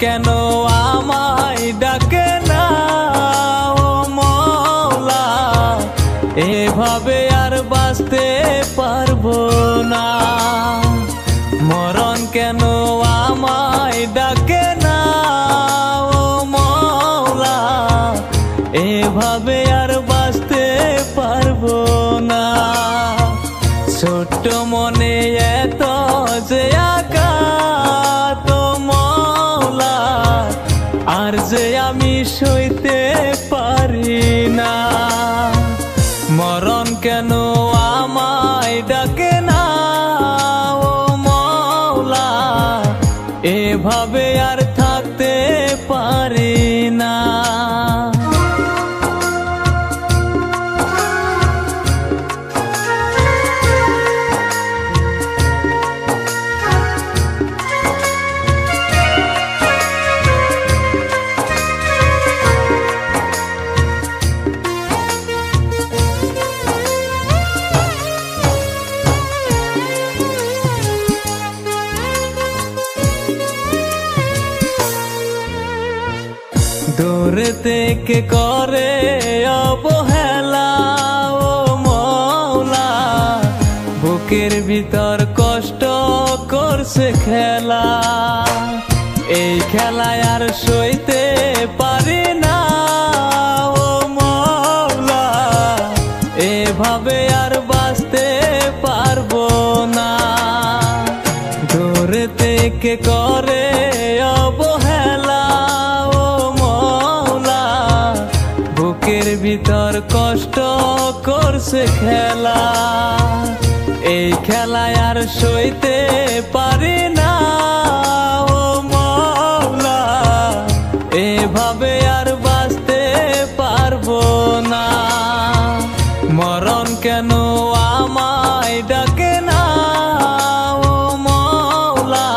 কেন আমায় ডাকে না ও মওলা, এভাবে আর বাঁচতে পারবো না। মরণ কেন আমায় ডাকে না ও মওলা, এভাবে আর বাঁচতে পারবো না। ছোট্ট মনে এত যে আঘাত ও মওলা, আর যে আমি সইতে পারি না। মরণ কেন আমায় ডাকে না ও মওলা, এভাবে আর থাকতে পারি না। দূরে থেকে করে অবহেলা ও মওলা, বুকের ভিতর কষ্ট করছে খেলা। এই খেলায় আর সইতে পারি না ও মওলা, এভাবে আর বাঁচতে পারবো না। দূরে থেকে করে অবহেলা ও মওলা, বুকের ভিতর কষ্ট করছে খেলা। এই খেলায় আর সইতে পারি না ও মওলা, এভাবে আর বাঁচতে পারবো না। মরণ কেন আমায় ডাকে না ও মওলা,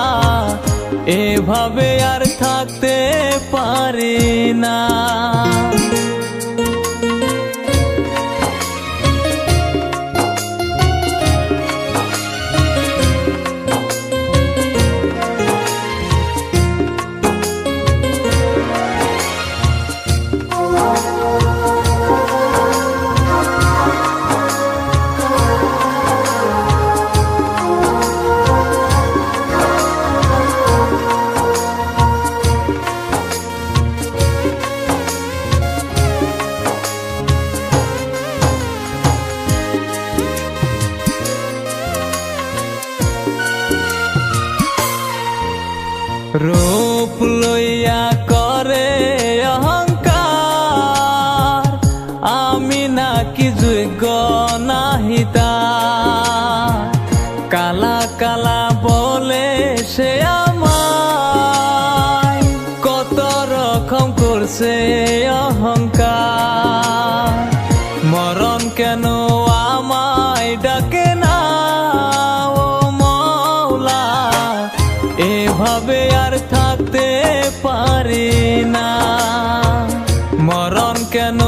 এভাবে আর থাকতে পারি না। রূপ লইয়া করে অহংকার, আমি নাকি যোগ্য নাহি তার। কালা কালা বলে সে আমায়, কত রকম করছে অহংকার। মরণ কেন আমায় ডাকে না ও মওলা, এভাবে আর থাকতে পারি না। মরণ কেন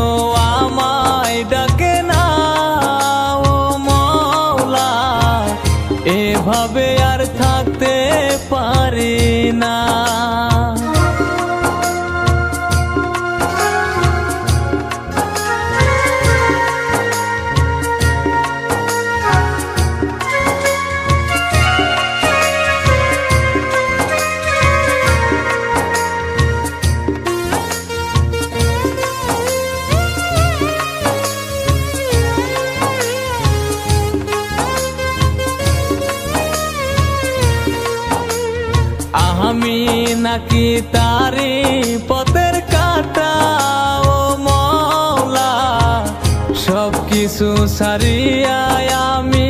আমায় ডাকে না ও মওলা, এভাবে আর থাকতে পারি না। আমি নাকি তারি পথের কাঁটা ও মওলা, সব কিছু ছাড়িয়া আমি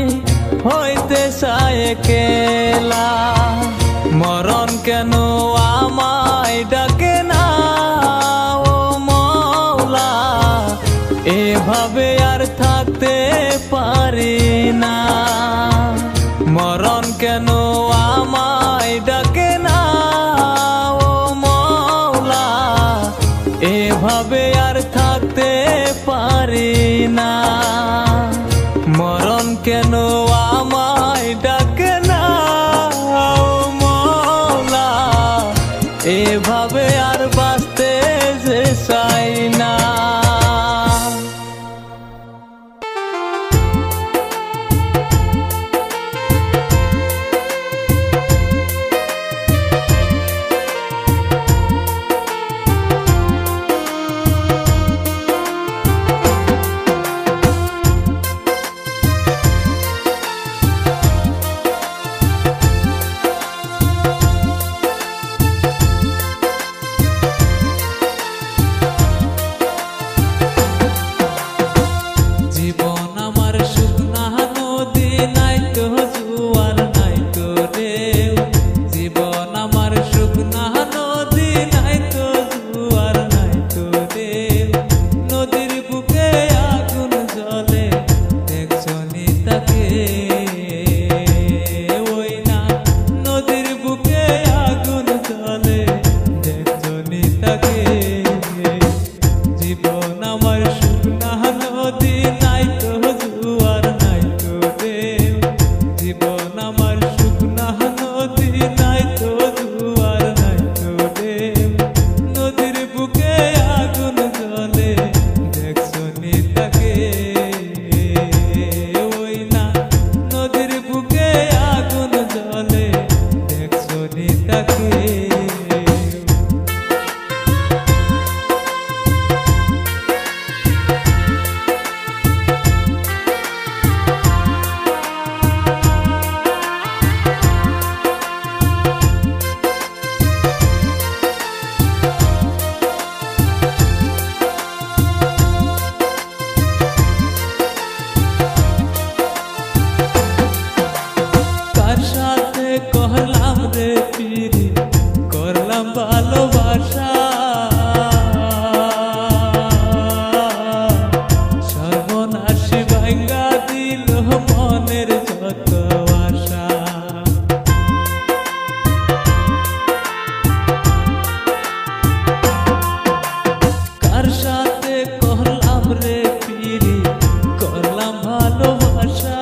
হইতে চাই একলা। মরণ কেন আমায় ডাকে না ও মওলা, এভাবে আর থাকতে পারি না। মরণ কেন আমায় ডাকে না ও মওলা, এভাবে আর থাকতে পারি না। মরণ কেন আমায় ডাকে না ও মওলা, এভাবে আমার শুকনা নদী নাই তো জুয়ার নাই তো ঢেউ জীবন আমার শুকনা নদী নাই তো জুয়ার নাই তো ঢেউ নদীর বুকে আগুন জ্বলে দেখছো নি তাকে ওই না নদীর বুকে আগুন জ্বলে দেখছো নি তাকে করলাম রে পিরি করলাম ভালোবাসা সর্বনাশী ভাঙ্গা দিল মনের যত আশা কার সাথে করলাম রে পিরি করলাম ভালোবাসা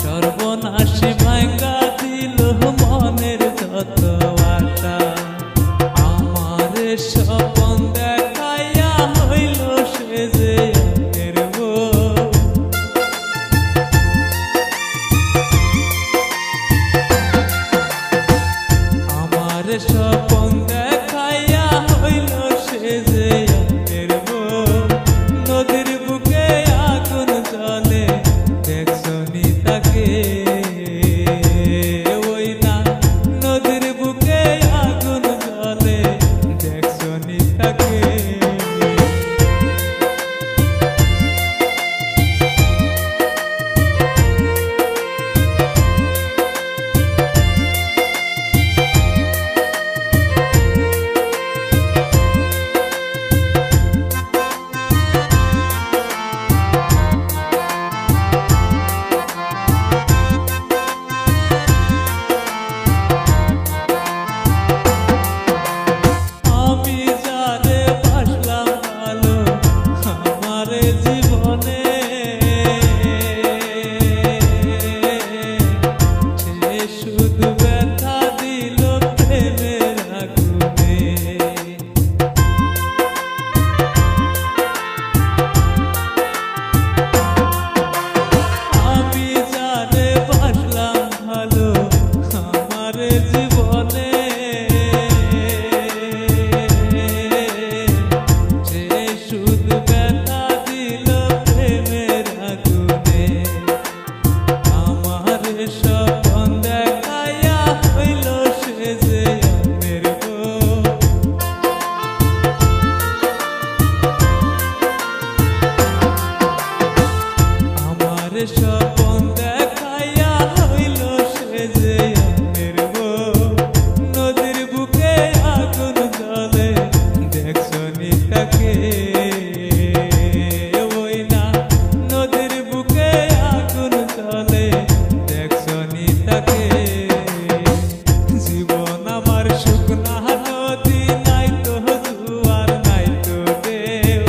সর্বনাশী ভাঙ্গা দিল মনের যত আশা আমার স্বপন দেখাইয়া হইল সে যে অন্যের বউ আমার স্বপন দেখাইয়া হইল সে যে অন্যের বউ নদীর বুকে আগুন জ্বলে দেখছো নি তাকে ওই না নদীর বুকে আগুন জ্বলে দেখছো নি তাকে আমি যারে বাসলাম ভালো আমার জীবনে সে শুধু ব্যথা দিল প্রেমের আগুনে আমি যারে বাসলাম ভালো আমার জীবনে সে শুধু ব্যথা দিল প্রেমের আগুনে আমার স্বপন দেখাইয়া হইল সে যে অন্যের বউ আমার স্বপন দেখাইয়া হইল সে যে অন্যের বউ নদীর বুকে আগুন জ্বলে দেখছো নি তাকে ওই না নদীর বুকে আগুন জ্বলে দেখছো নি তাকে জীবন আমার শুকনা নদী নাই তো জুয়ার নাই তো ঢেউ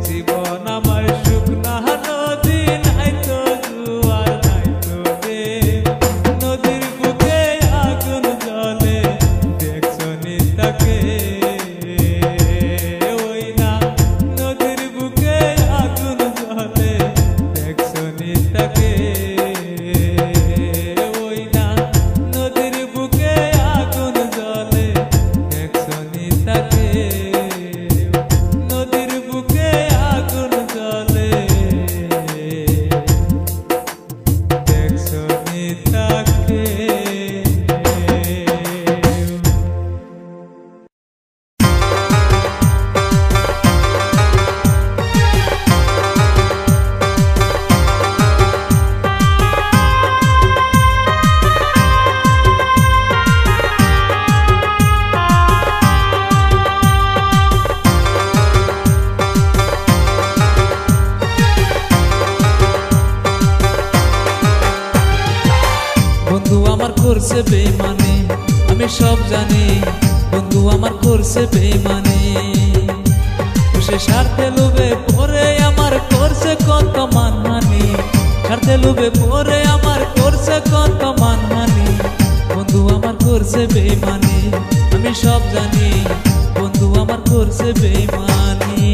জীবন আমার শুকনা নদী নাই তো জুয়ার নাই তো ঢেউ নদীর বুকে আগুন জ্বলে দেখছো নি তাকে ওই না নদীর বুকে আগুন জ্বলে দেখছো নি তাকে ওই না নদীর বুকে আগুন জ্বলে দেখছো নি তাকে নদীর বুকে আগুন জ্বলে দেখছো নি তাকে বন্ধু আমার করছে বেমানি আমি সব জানি বন্ধু আমার করছে করছে বেইমানি। সে স্বার্থে লোভে পরে আমার করছে কত মানহানি, স্বার্থে লোভে পরে আমার করছে কত মানহানি। বন্ধু আমার করছে বেইমানি, আমি সব জানি, বন্ধু আমার করছে বেইমানি।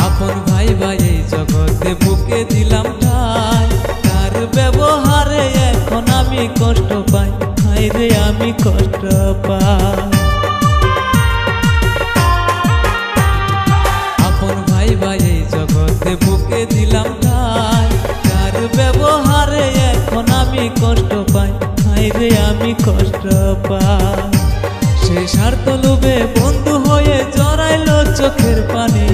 আপন ভাই ভাই এই জগতে বুকে দিলাম ঠাই, তার ব্যবহারে এখন আমি কষ্ট পাই, হায় রে আমি কষ্ট পাই। আপন ভাই ভাই এই জগতে বুকে দিলাম ঠাই, তার ব্যবহারে এখন আমি কষ্ট পাই, হায় রে আমি কষ্ট পাই। সেই স্বার্থ লোভে বন্ধু হয়ে জড়াইলো চোখের পানি,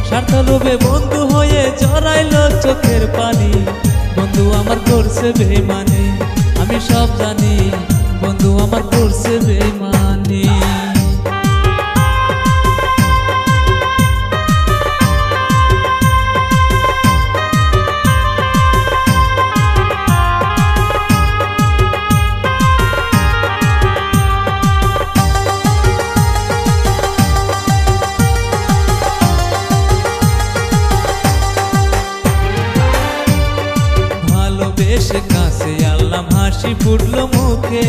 স্বার্থ লোভে বন্ধু হয়ে জড়াইলো চোখের পানি। বন্ধু আমার করছে বেইমানি, আমি সব জানি, বন্ধু আমার করছে বেইমানি। ভালোবেসে কাছে আল্লাহ হাসি ফুটলো মুখে,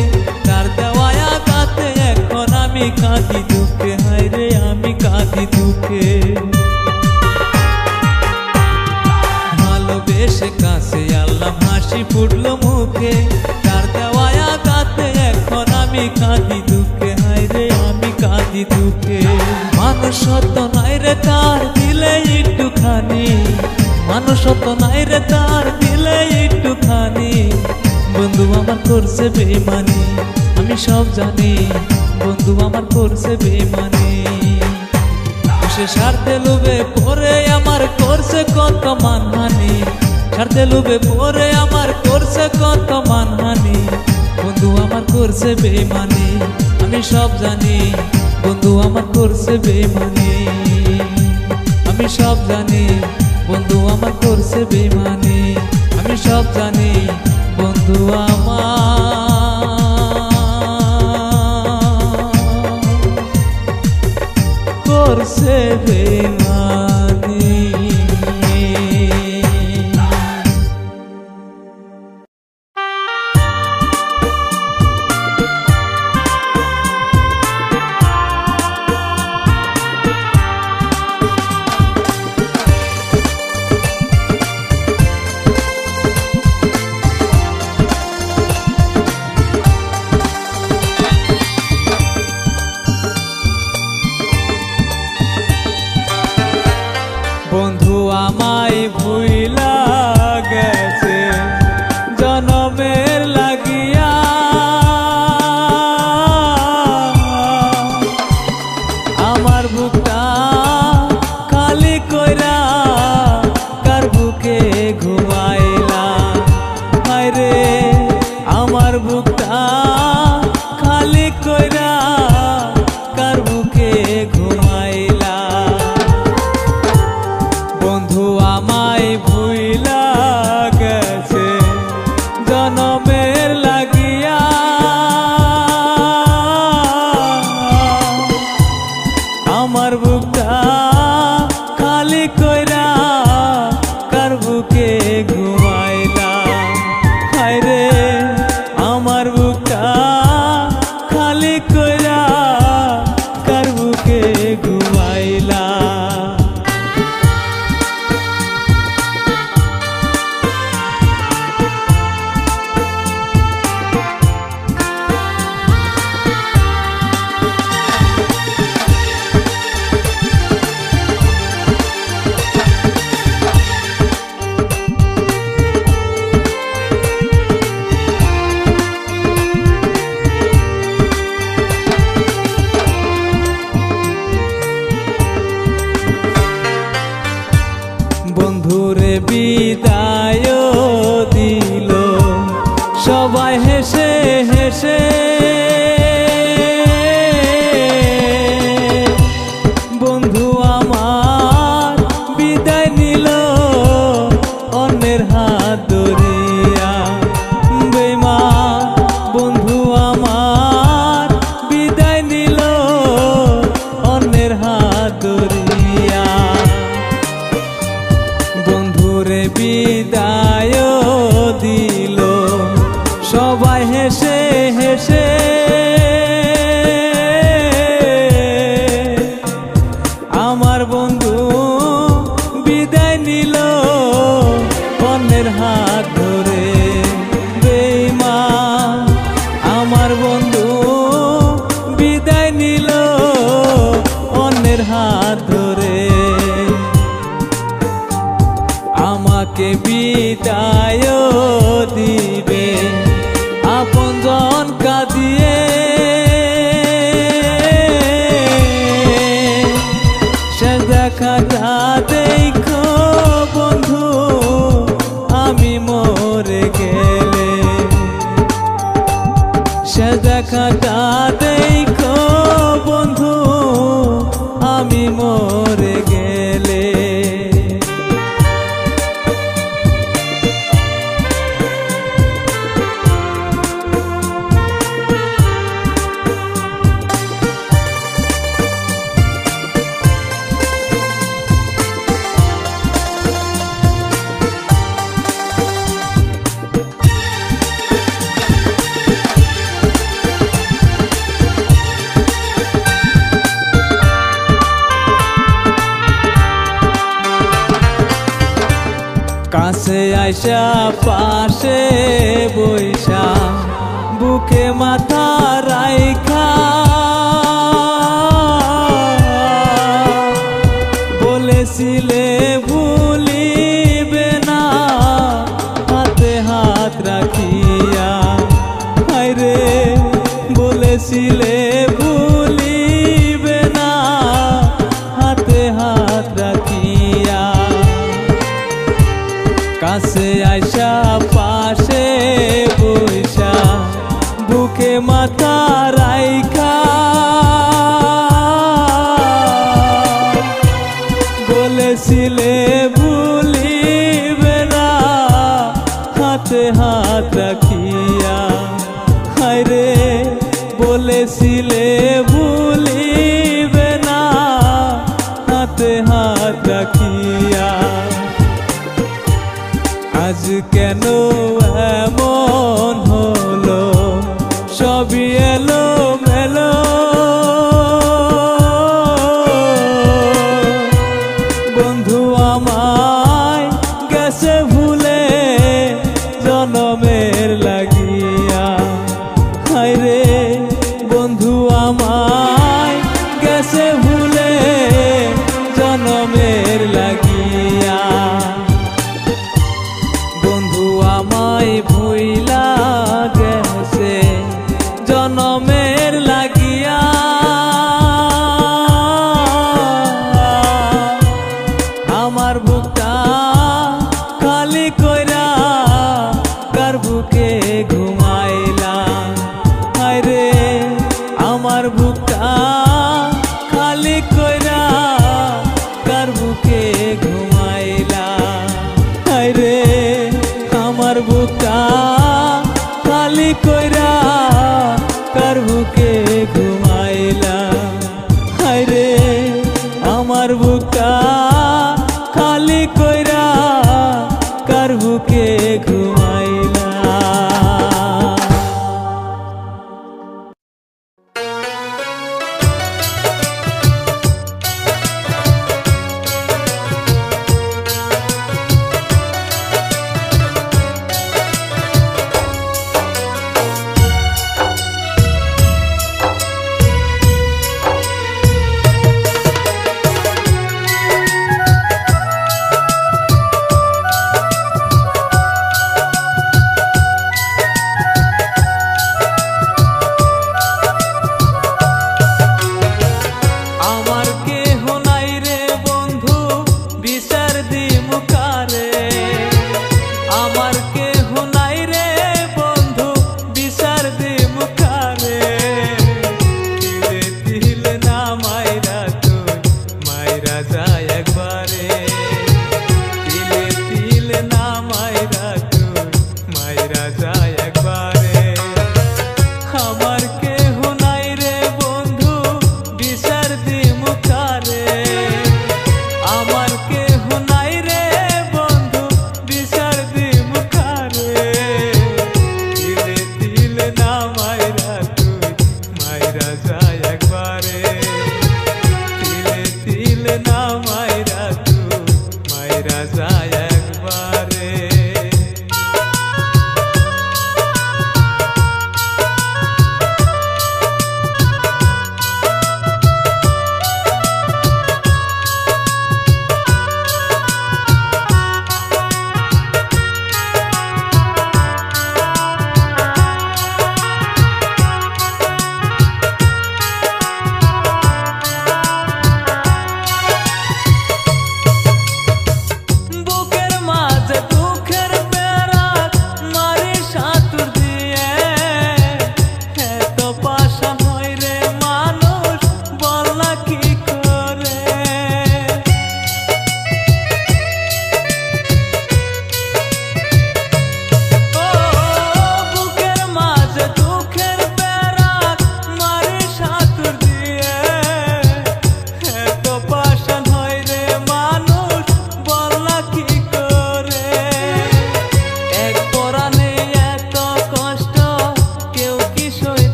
তার দেওয়ায় আঘাতে এখন আমি কাঁদি দুঃখে, হায় রে আমি কাঁদি দুঃখে। ভালোবেসে কাছে আল্লাহ হাসি ফুটলো মুখে, তার দেওয়ায় আঘাতে এখন আমি কাঁদি দুঃখে, হায় রে আমি কাঁদি দুঃখে। মানুষ সত্য নাই রে তার দিলে একটুখানি, মানুষ তো নাই রে তার দিলে একটুখানি। বন্ধু আমার করছে বেইমানি, আমি সব জানি, বন্ধু আমার করছে বেইমানি। সে স্বার্থে লোভে পরে আমার করছে কত মানহানি, স্বার্থে লোভে পরে আমার করছে কত মানহানি। বন্ধু আমার করছে বেইমানি, আমি সব জানি, বন্ধু আমার করছে বেইমানি। আমি সব জানি, বন্ধু আমার করছে বেইমানি, আমি সব জানি, বন্ধু আমার করছে বেইমানি। বন্ধু আমায় ভুইলা গেছে জনমের লাগিয়া, আমার বুকটা খালি কইরা কার বুকে ঘুমাইলা, হায় রে আমার বুকটা খালি কইরা কার বুকে ঘুমাইলা। বন্ধু আমায় ভুই আইসা পাশে বইসা বুকে মাথা রাইখা বলেছিলে ভুলিবে না হাতে হাত রাখিয়া হায়রে বলেছিলে ভুলিবে না হাতে হাত রাখিয়া কাছে আইসা পাশে বইসা বুকে মাথা রাইখা বলেছিলে ভুলিবে না হাতে হাত রাখিয়া হায়রে বলেছিলে ভুলিবে না হাতে হাত রাখিয়া আজ কেন এমন হলো সবই এলো মেলো বন্ধু আমায় গেছে ভুলে জনমের লাগিয়া হায়রে বন্ধু আমায় গেছে ভুলে জনমের লাগিয়া বন্ধু আমায় ভুইলা গেছে জনমের লাগিয়া আমার বুকটা খালি কইরা কার বুকে ঘুমাইলা হায়রে আমার বুকটা খালি কইরা কার বুকে ঘুমাইলা হায়রে আমার বুকটা খালি কইরা কার বুকে ঘুমাইলা হায়রে আমার বুকটা খালি কইরা কার বুকে ঘুমাইলা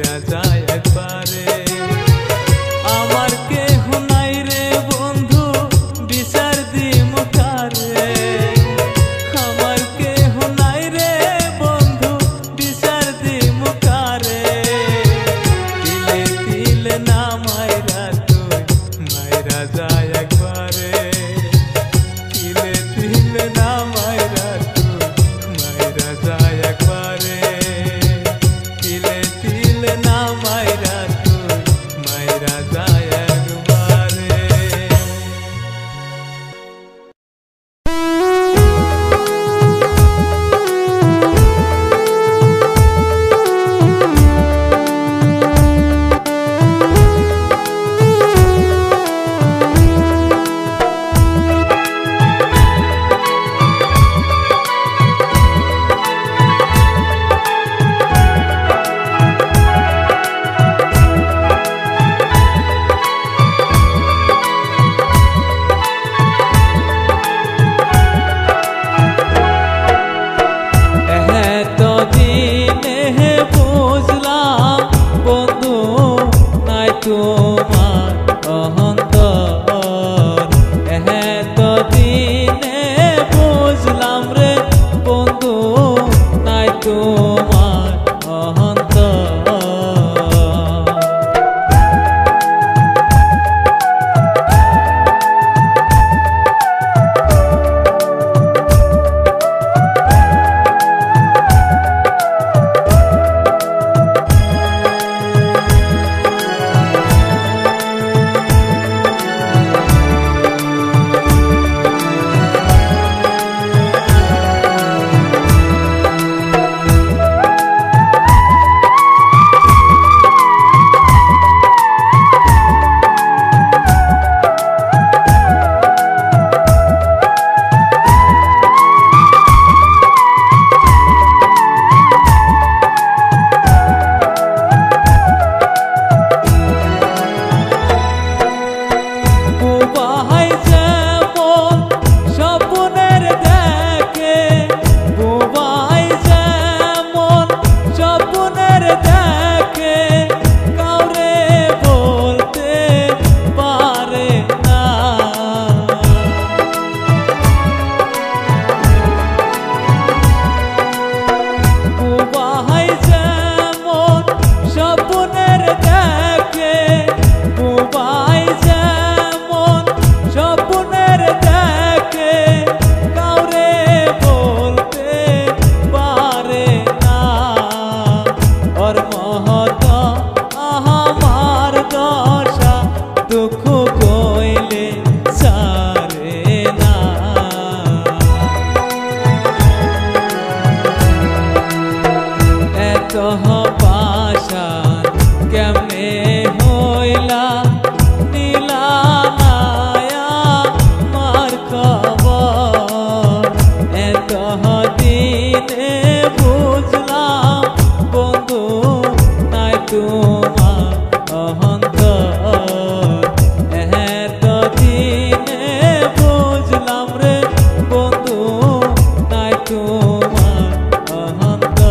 মাইরা যায় একবারে। আমার কেহ নাই রে বন্ধু বিচার দিম কারে, আমার কেহ নাই রে বন্ধু বিচার দিম কারে। তিলে তিলে না মাইরা তুই মাইরা যায় একবারে, তিলে তিলে না মাইরা তুই মাইরা যায় একবারে, তিলে তিলে না মাইরা তুই মাইরা যায় একবারে। এতদিনে বুঝলাম বন্ধু নাই তোমার অহংকার, এতদিনে বুঝলাম রে বন্ধু নাই তোমার অহংকার। বুবাই যেমন স্বপ্নের দেখে, বুবাই যেমন স্বপ্নের দেখে, কাউরে বলতে পারে না। বুবাই যেমন স্বপ্নের দেখে, বুবাই যেমন স্বপ্নের দেখে, কাউরে বলতে পারে না। ওর মহত আমার দশা দুঃখ কইলে সারে না। এত পাশান কেমনে হইলা নীলা নায়া মার খবর, এত দিনে বুঝলাম বন্ধু নাই তোমার অহংকার, এত দিনে বুঝলাম রে বন্ধু নাই তোমার অহংকার।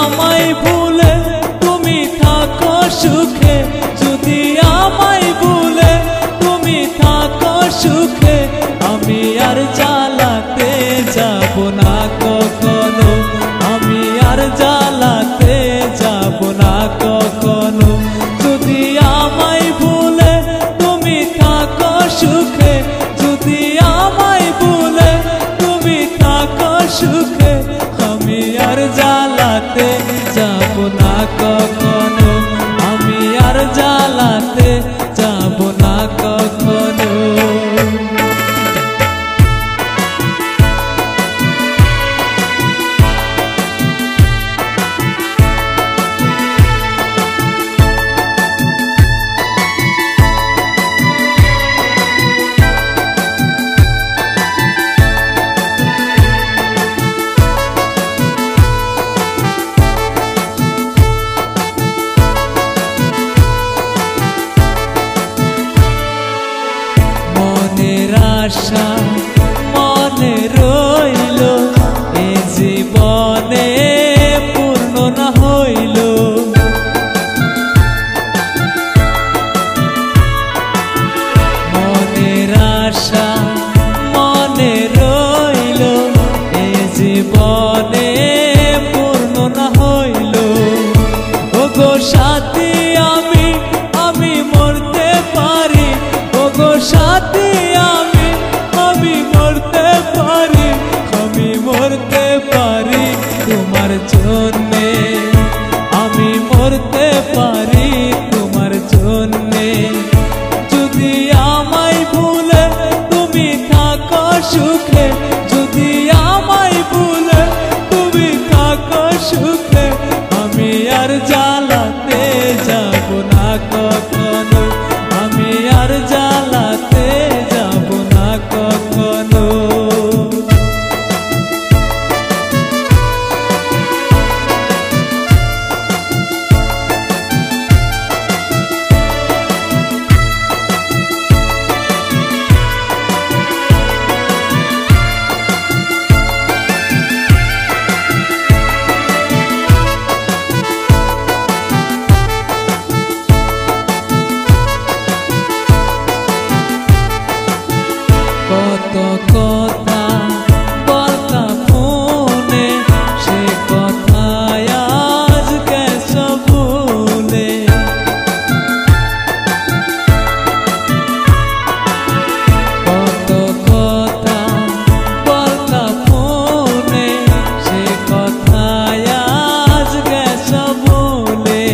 আমায় ভুলে তুমি থাকো সুখে, যদি আমায় ভুলে তুমি থাকো সুখে, আমি আর জ্বালাতে যাব না কখনো, আমি আর জ্বালাতে যাব না কখনো। যদি আমায় ভুলে তুমি থাকো সুখে, যদি আমায় ভুলে তুমি থাকো সুখে, আমি আর জ্বালাতে যাব না কখনো, আমি আর জ্বালাতে যাব না কখনো। মনের আশা মনে রইল, এ জীবনে পূর্ণ না হইল। মনের আশা মনে রইল, এ জীবনে পূর্ণ না হইল। ওগো সাথী আমি মরতে পারি, ওগো সাথী আমি মরতে পারি, আমি মরতে পারি তোমার জন্যে, আমি মরতে পারি তোমার জন্যে। যদি আমায় ভুলে তুমি থাকো সুখে, যদি আমায় ভুলে তুমি থাকো সুখে, আমি আর জ্বালাতে যাব না কখনো, আমি আর জ্বালাতে যাব না কখনো। কত কথা বলতা ফোনে, সে কথায় আজ গেছ ভুলে। কত কথা বলতা ফোনে, সে কথায় আজ গেছ ভুলে।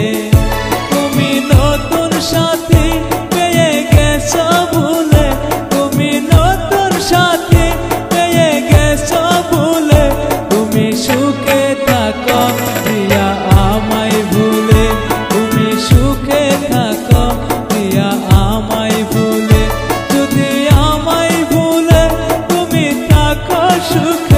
তুমি নতুন সাথী পেয়ে গেছ ভুলে, তুমি নতুন সাথী পেয়ে গেছো ভুলে। তুমি সুখে থাকো প্রিয়া আমায় ভুলে, তুমি সুখে থাকো প্রিয়া আমায় ভুলে। যদি আমায় ভুলে তুমি থাকো সুখে,